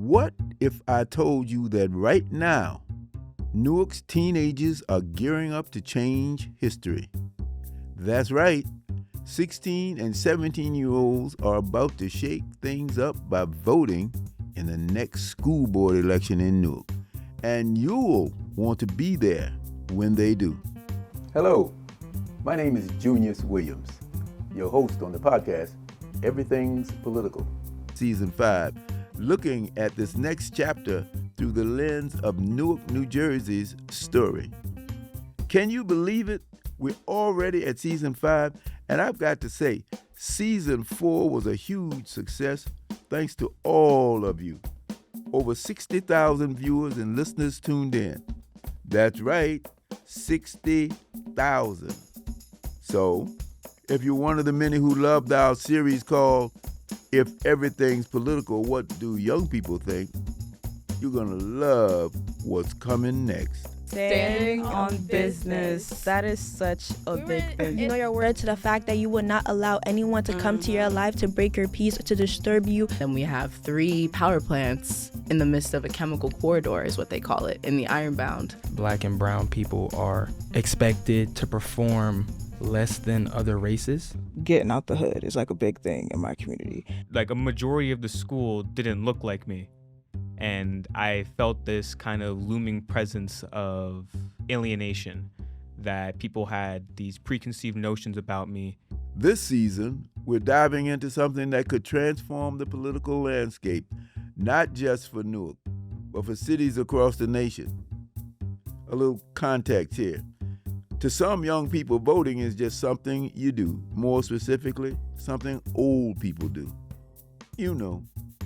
What if I told you that right now, Newark's teenagers are gearing up to change history? That's right. 16 and 17-year-olds are about to shake things up by voting in the next school board election in Newark. And you'll want to be there when they do. Hello, my name is Junius Williams, your host on the podcast, Everything's Political, Season 5, looking at this next chapter through the lens of Newark, New Jersey's story. Can you believe it? We're already at Season 5, and I've got to say, Season 4 was a huge success thanks to all of you. Over 60,000 viewers and listeners tuned in. That's right, 60,000. So, if you're one of the many who loved our series called If Everything's Political, What Do Young People Think?, you're going to love what's coming next. Standing on business. That is such a big thing. You know your word to the fact that you would not allow anyone to come to your life to break your peace or to disturb you. Then we have 3 power plants in the midst of a chemical corridor is what they call it in the Ironbound. Black and brown people are expected to perform less than other races. Getting out the hood is like a big thing in my community. Like a majority of the school didn't look like me. And I felt this kind of looming presence of alienation, that people had these preconceived notions about me. This season, we're diving into something that could transform the political landscape, not just for Newark, but for cities across the nation. A little context here. To some young people, voting is just something you do. More specifically, something old people do. You know,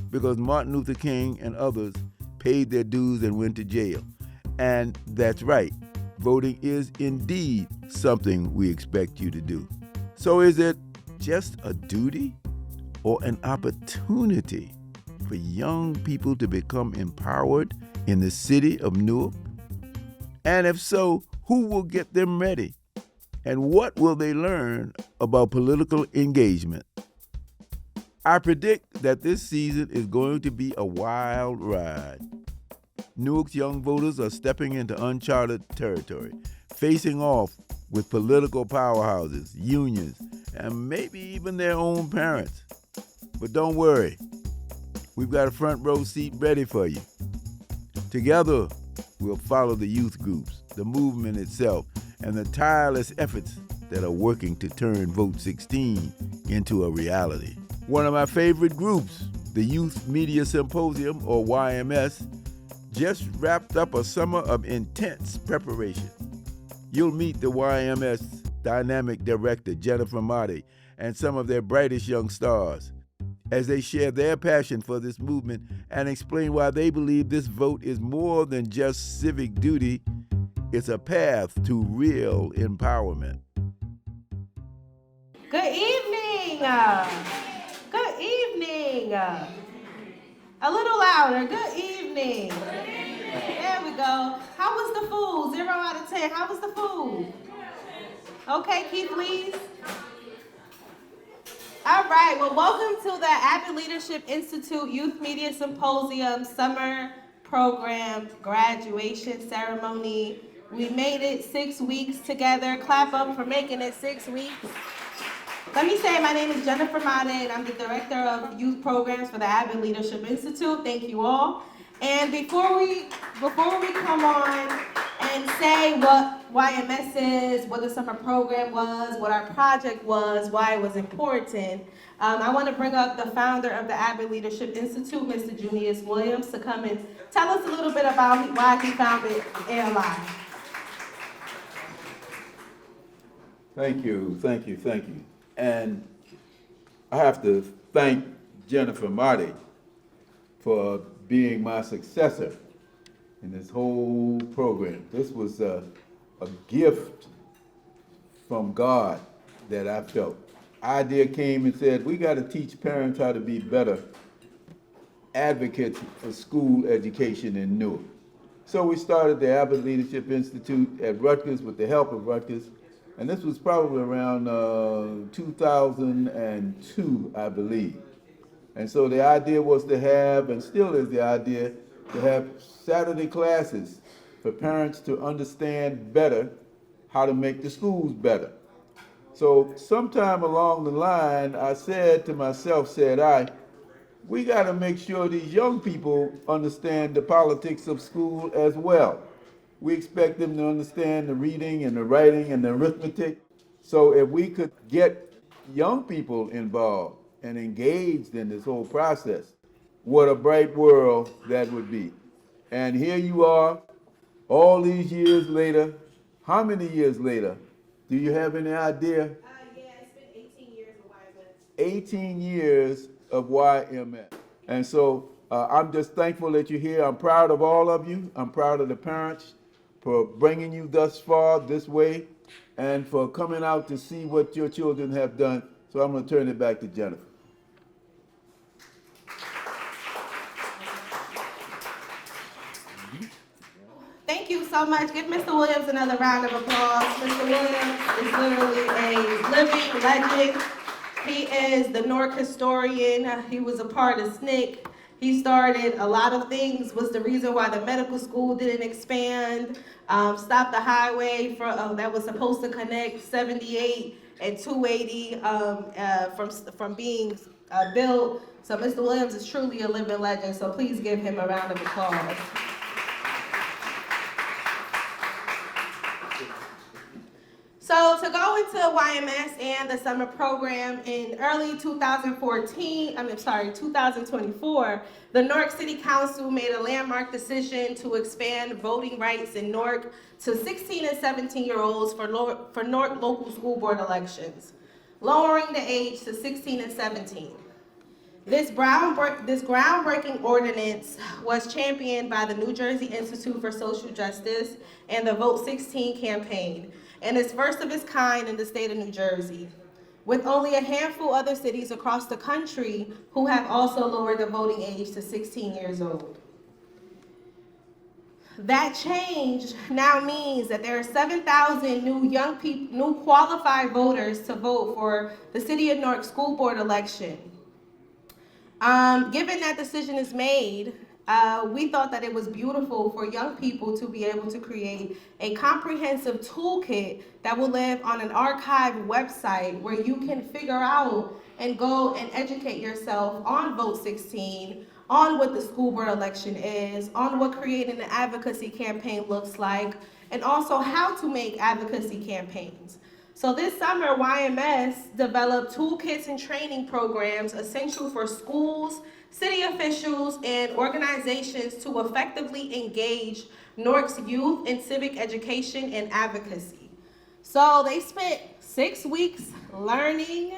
because Martin Luther King and others paid their dues and went to jail. And that's right, voting is indeed something we expect you to do. So is it just a duty or an opportunity for young people to become empowered in the city of Newark? And if so, who will get them ready? And what will they learn about political engagement? I predict that this season is going to be a wild ride. Newark's young voters are stepping into uncharted territory, facing off with political powerhouses, unions, and maybe even their own parents. But don't worry, we've got a front row seat ready for you. Together, we'll follow the youth groups, the movement itself, and the tireless efforts that are working to turn Vote 16 into a reality. One of my favorite groups, the Youth Media Symposium, or YMS, just wrapped up a summer of intense preparation. You'll meet the YMS dynamic director, Jennifer Marty, and some of their brightest young stars as they share their passion for this movement and explain why they believe this vote is more than just civic duty. It's a path to real empowerment. Good evening. Good evening. A little louder. Good evening. There we go. How was the food? 0 out of 10. How was the food? Okay, Keith, please. All right. Well, welcome to the Abbott Leadership Institute Youth Media Symposium Summer Program Graduation Ceremony. We made it 6 weeks together. Clap up for making it 6 weeks. Let me say my name is Jennifer Mata, and I'm the Director of Youth Programs for the Abbott Leadership Institute. Thank you all. And before we come on and say what YMS is, what the summer program was, what our project was, why it was important, I want to bring up the founder of the Abbott Leadership Institute, Mr. Junius Williams, to come and tell us a little bit about why he founded ALI. Thank you. And I have to thank Jennifer Marty for being my successor in this whole program. This was a gift from God that I felt. Idea came and said, we got to teach parents how to be better advocates for school education in Newark. So we started the Abbott Leadership Institute at Rutgers with the help of Rutgers. And this was probably around 2002, I believe. And so the idea was to have, and still is the idea, to have Saturday classes for parents to understand better how to make the schools better. So sometime along the line, I said to myself, we got to make sure these young people understand the politics of school as well. We expect them to understand the reading and the writing and the arithmetic. So if we could get young people involved and engaged in this whole process, what a bright world that would be. And here you are, all these years later. How many years later? Do you have any idea? Yeah, it's been 18 years of YMS. 18 years of YMS. And so I'm just thankful that you're here. I'm proud of all of you. I'm proud of the parents for bringing you thus far this way and for coming out to see what your children have done. So I'm going to turn it back to Jennifer. Thank you so much. Give Mr. Williams another round of applause. Mr. Williams is literally a living legend. He is the Newark historian. He was a part of SNCC. He started a lot of things, was the reason why the medical school didn't expand, stopped the highway that was supposed to connect 78 and 280 from being built. So Mr. Williams is truly a living legend, so please give him a round of applause. So to go into YMS and the summer program in early 2024, the Newark City Council made a landmark decision to expand voting rights in Newark to 16 and 17-year-olds for Newark local school board elections, lowering the age to 16 and 17. This groundbreaking ordinance was championed by the New Jersey Institute for Social Justice and the Vote 16 campaign, and is first of its kind in the state of New Jersey, with only a handful other cities across the country who have also lowered the voting age to 16 years old. That change now means that there are 7,000 new qualified voters to vote for the City of Newark School Board election. Given that decision is made, we thought that it was beautiful for young people to be able to create a comprehensive toolkit that will live on an archived website where you can figure out and go and educate yourself on Vote 16, on what the school board election is, on what creating an advocacy campaign looks like, and also how to make advocacy campaigns. So this summer, YMS developed toolkits and training programs essential for schools, city officials, and organizations to effectively engage Newark's youth in civic education and advocacy. So they spent 6 weeks learning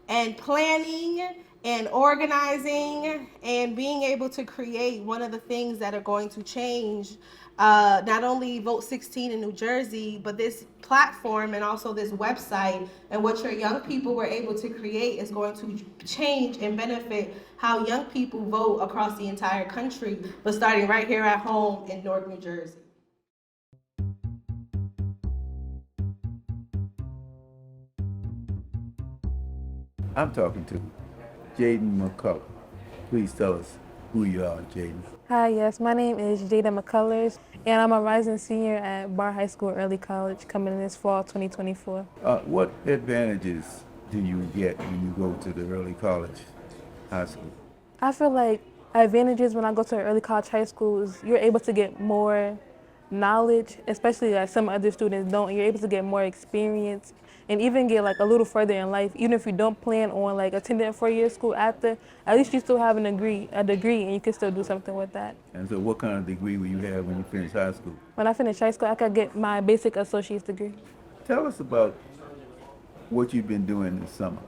and planning and organizing and being able to create one of the things that are going to change not only Vote 16 in New Jersey, but this platform and also this website, and what your young people were able to create is going to change and benefit how young people vote across the entire country, but starting right here at home in Newark, New Jersey. I'm talking to Jaden McCullough. Please tell us who you are, Jaden. Hi, yes, my name is Jada McCullers, and I'm a rising senior at Bar High School Early College coming in this fall 2024. What advantages do you get when you go to the early college high school? I feel like advantages when I go to early college high school is you're able to get more knowledge, especially like some other students don't. You're able to get more experience and even get like a little further in life. Even if you don't plan on like attending a 4-year school after, at least you still have a degree, and you can still do something with that. And so what kind of degree will you have when you finish high school? When I finish high school, I could get my basic associate's degree. Tell us about what you've been doing this summer.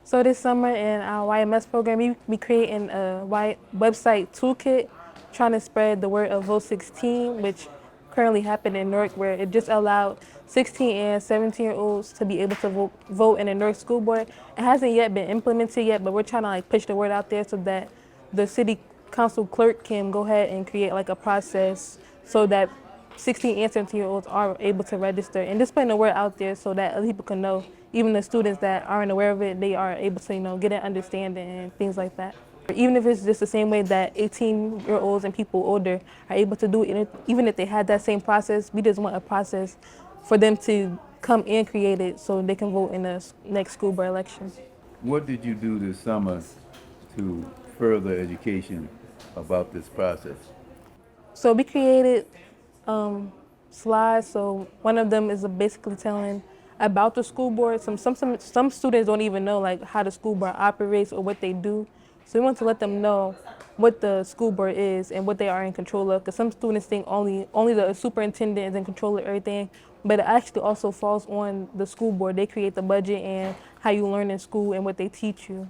So this summer in our YMS program, we creating a website toolkit trying to spread the word of Vote 16, which currently happened in Newark, where it just allowed 16 and 17-year-olds to be able to vote in the Newark School Board. It hasn't yet been implemented yet, but we're trying to like push the word out there so that the city council clerk can go ahead and create like a process so that 16 and 17-year-olds are able to register, and just putting the word out there so that other people can know. Even the students that aren't aware of it, they are able to, get an understanding and things like that. Even if it's just the same way that 18-year-olds and people older are able to do it, even if they had that same process, we just want a process for them to come and create it so they can vote in the next school board election. What did you do this summer to further education about this process? So we created slides. So one of them is basically telling about the school board. Some students don't even know like how the school board operates or what they do. So we want to let them know what the school board is and what they are in control of. Because some students think only the superintendent is in control of everything, but it actually also falls on the school board. They create the budget and how you learn in school and what they teach you.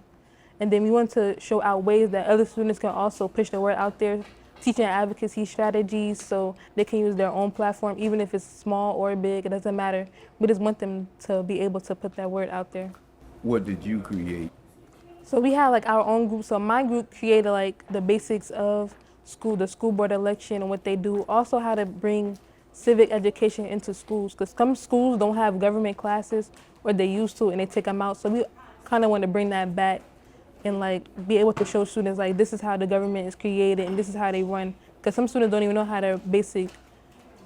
And then we want to show out ways that other students can also push the word out there, teaching advocacy strategies so they can use their own platform, even if it's small or big, it doesn't matter. We just want them to be able to put that word out there. What did you create? So we had like our own group. So my group created like the basics of the school board election and what they do. Also how to bring civic education into schools, because some schools don't have government classes or they used to and they take them out. So we kind of want to bring that back and like be able to show students like this is how the government is created and this is how they run. Because some students don't even know how their basic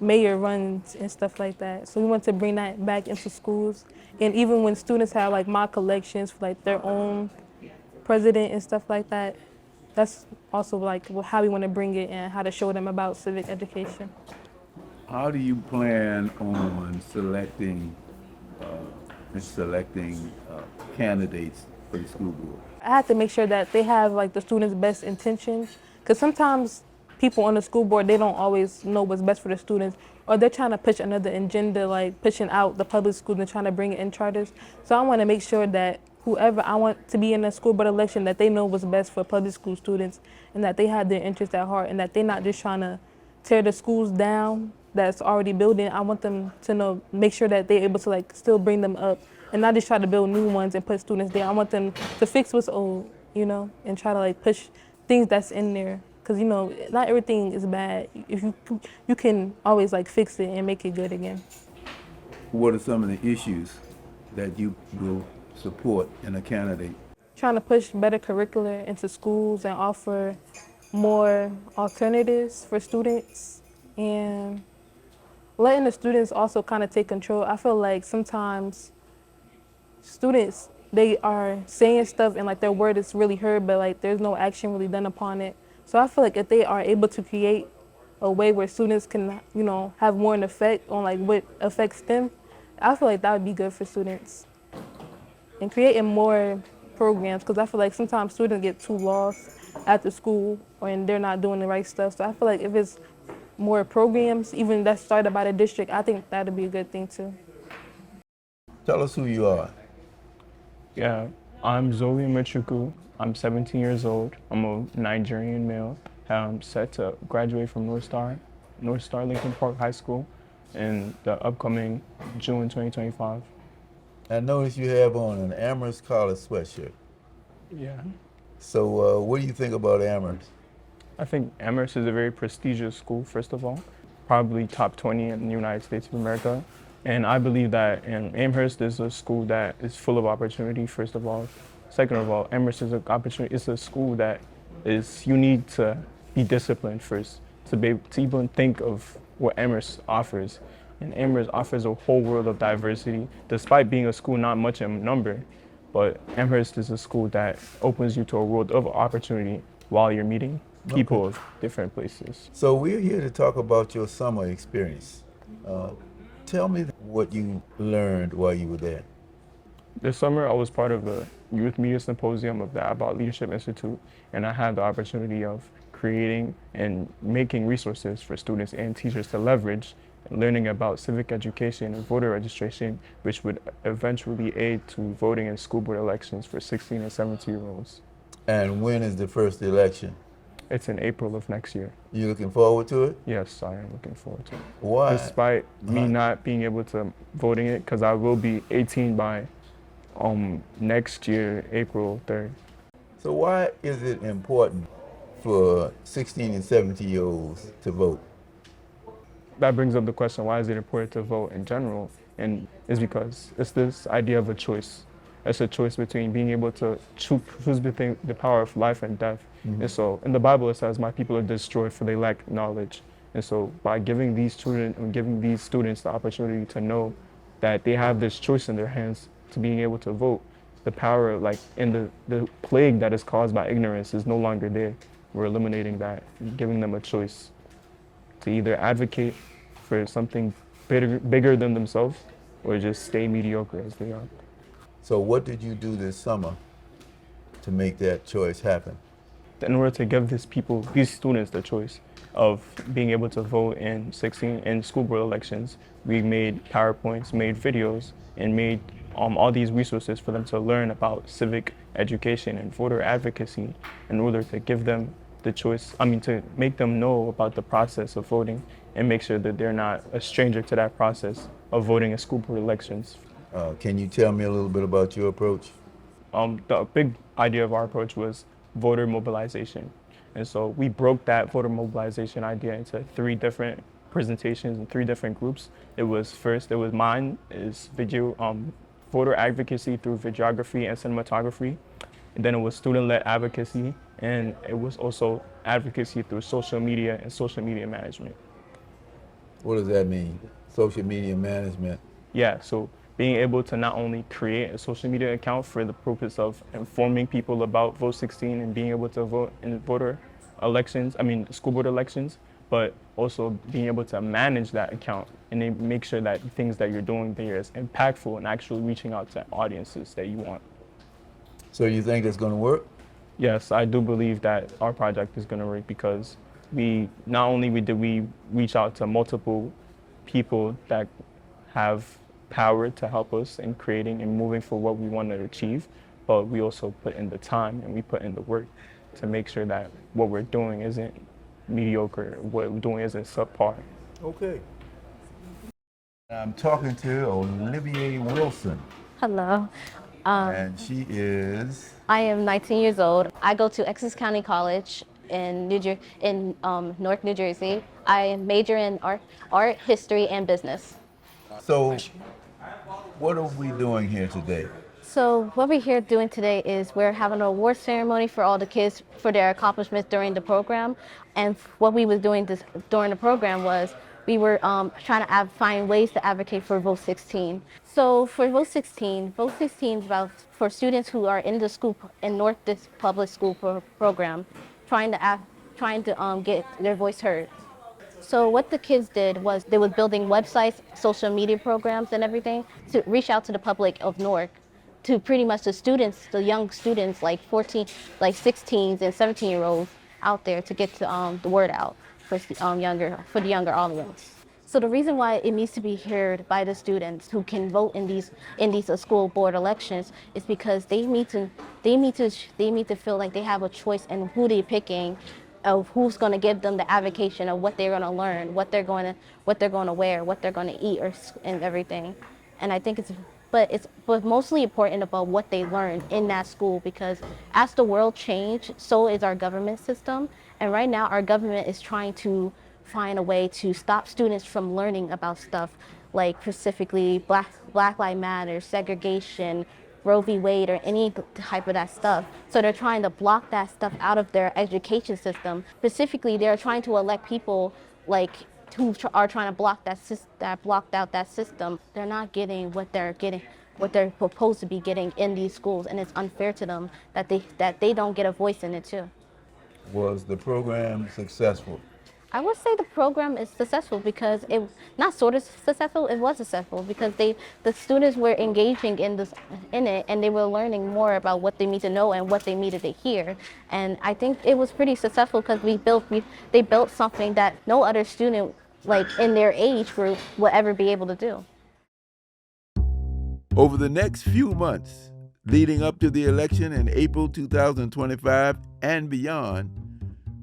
mayor runs and stuff like that. So we want to bring that back into schools. And even when students have like mock elections for like their own president and stuff like that, that's also like how we want to bring it and how to show them about civic education. How do you plan on selecting candidates for the school board? I have to make sure that they have like the students' best intentions, because sometimes people on the school board, they don't always know what's best for the students, or they're trying to push another agenda, like pushing out the public schools and trying to bring it in charters. So I want to make sure that whoever I want to be in the school board election, that they know what's best for public school students and that they have their interests at heart and that they're not just trying to tear the schools down that's already building. I want them to know, make sure that they're able to like still bring them up and not just try to build new ones and put students there. I want them to fix what's old, you know, and try to like push things that's in there. Because, you know, not everything is bad. If you can always like fix it and make it good again. What are some of the issues that you will support in a candidate? Trying to push better curricula into schools and offer more alternatives for students and letting the students also kind of take control. I feel like sometimes students, they are saying stuff and like their word is really heard, but like there's no action really done upon it. So I feel like if they are able to create a way where students can, you know, have more an effect on like what affects them, I feel like that would be good for students. And creating more programs, because I feel like sometimes students get too lost after school and they're not doing the right stuff. So I feel like if it's more programs, even that's started by the district, I think that'd be a good thing too. Tell us who you are. Yeah, I'm Zoli Michuku. I'm 17 years old. I'm a Nigerian male. I'm set to graduate from North Star Lincoln Park High School in the upcoming June 2025. I notice you have on an Amherst College sweatshirt. Yeah. So what do you think about Amherst? I think Amherst is a very prestigious school, first of all, probably top 20 in the United States of America. And I believe that Amherst is a school that is full of opportunity, first of all. Second of all, Amherst is it's a school that you need to be disciplined first to be able to even think of what Amherst offers. And Amherst offers a whole world of diversity, despite being a school not much in number. But Amherst is a school that opens you to a world of opportunity while you're meeting people of different places. So we're here to talk about your summer experience. Tell me what you learned while you were there. This summer, I was part of the Youth Media Symposium of the About Leadership Institute, and I had the opportunity of creating and making resources for students and teachers to leverage, learning about civic education and voter registration, which would eventually aid to voting in school board elections for 16 and 17-year-olds. And when is the first election? It's in April of next year. You looking forward to it? Yes, I am looking forward to it. Why? Despite me not being able to voting it, because I will be 18 by next year, April 3rd. So why is it important for 16 and 17-year-olds to vote? That brings up the question, why is it important to vote in general? And it's because it's this idea of a choice. It's a choice between being able to choose between the power of life and death. And so in the Bible it says, my people are destroyed for they lack knowledge. And so by giving these children and giving these students the opportunity to know that they have this choice in their hands to being able to vote, the power, like in the plague that is caused by ignorance is no longer there. We're eliminating that, giving them a choice to either advocate for something bigger than themselves or just stay mediocre as they are. So what did you do this summer to make that choice happen? In order to give these students the choice of being able to vote in school board elections, we made PowerPoints, made videos, and made all these resources for them to learn about civic education and voter advocacy in order to give them the choice, to make them know about the process of voting and make sure that they're not a stranger to that process of voting in school board elections. Can you tell me a little bit about your approach? The big idea of our approach was voter mobilization. And so we broke that voter mobilization idea into 3 different presentations and 3 different groups. Mine is voter advocacy through videography and cinematography. And then it was student-led advocacy, and it was also advocacy through social media and social media management. What does that mean? Social media management? Yeah, so being able to not only create a social media account for the purpose of informing people about Vote 16 and being able to vote in school board elections, but also being able to manage that account and then make sure that things that you're doing there is impactful and actually reaching out to audiences that you want. So you think it's going to work? Yes, I do believe that our project is going to work because not only did we reach out to multiple people that have power to help us in creating and moving for what we want to achieve, but we also put in the time and we put in the work to make sure that what we're doing isn't mediocre, what we're doing isn't subpar. Okay. I'm talking to Olivia Wilson, Hello. and she is... I am 19 years old. I go to Essex County College in Newark, New Jersey. I major in art, history, and business. So what are we doing here today? So what we're here doing today is we're having an award ceremony for all the kids for their accomplishments during the program. And what we was doing during the program was we were trying to find ways to advocate for Vote 16. So for Vote 16 is about for students who are in the school, in North public school program, trying to get their voice heard. So what the kids did was they was building websites, social media programs and everything to reach out to the public of Newark, to pretty much the young students like 16s and 17-year-olds out there to get the word out for the younger audience. So the reason why it needs to be heard by the students who can vote in these school board elections is because they need to feel like they have a choice in who they're picking, of who's going to give them the advocation of what they're going to learn, what they're going to wear, what they're going to eat, and everything. And I think it's mostly important about what they learn in that school, because as the world changed, so is our government system. And right now our government is trying to find a way to stop students from learning about stuff like specifically Black Lives Matter, segregation, Roe v. Wade, or any type of that stuff. So they're trying to block that stuff out of their education system. Specifically, they're trying to elect people like who are trying to block that blocked out that system. They're not getting what they're supposed to be getting in these schools, and it's unfair to them that they don't get a voice in it too. Was the program successful? I would say the program is successful because it was successful because the students were engaging in it, and they were learning more about what they need to know and what they needed to hear. And I think it was pretty successful because they built something that no other student like in their age group will ever be able to do. Over the next few months, leading up to the election in April 2025 and beyond,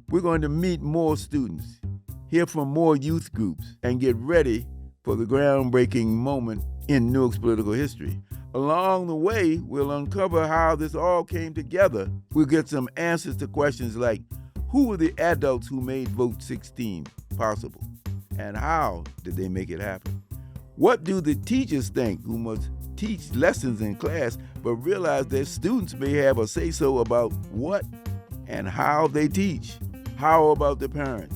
we're going to meet more students, hear from more youth groups, and get ready for the groundbreaking moment in Newark's political history. Along the way, we'll uncover how this all came together. We'll get some answers to questions like, who were the adults who made Vote 16 possible? And how did they make it happen? What do the teachers think who must teach lessons in class, but realize that students may have a say-so about what and how they teach. How about the parents?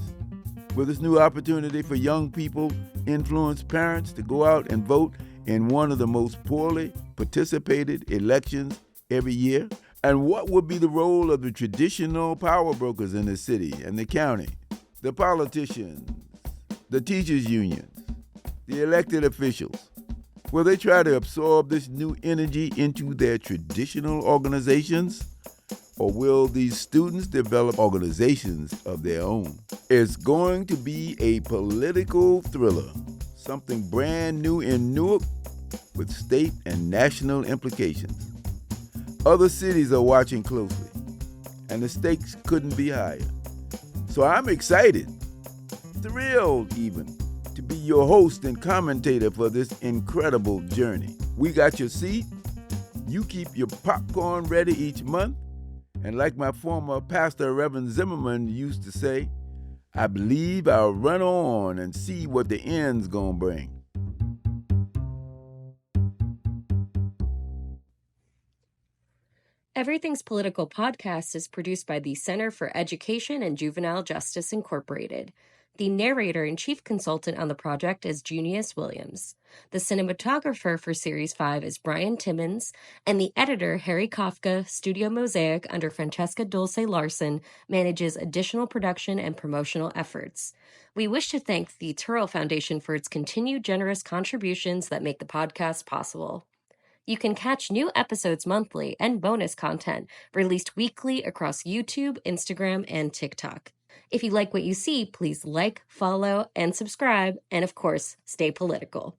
Will this new opportunity for young people influence parents to go out and vote in one of the most poorly participated elections every year? And what would be the role of the traditional power brokers in the city and the county, the politicians, the teachers' unions, the elected officials? Will they try to absorb this new energy into their traditional organizations? Or will these students develop organizations of their own? It's going to be a political thriller, something brand new in Newark with state and national implications. Other cities are watching closely, and the stakes couldn't be higher. So I'm excited, thrilled even, to be your host and commentator for this incredible journey. We got your seat. You keep your popcorn ready each month. And like my former pastor, Reverend Zimmerman, used to say, I believe I'll run on and see what the end's gonna bring. Everything's Political podcast is produced by the Center for Education and Juvenile Justice Incorporated. The narrator and chief consultant on the project is Junius Williams. The cinematographer for Series 5 is Brian Timmons, and the editor, Harry Kafka, Studio Mosaic under Francesca Dulce Larson, manages additional production and promotional efforts. We wish to thank the Turrell Foundation for its continued generous contributions that make the podcast possible. You can catch new episodes monthly and bonus content released weekly across YouTube, Instagram, and TikTok. If you like what you see, please like, follow, and subscribe, and of course, stay political.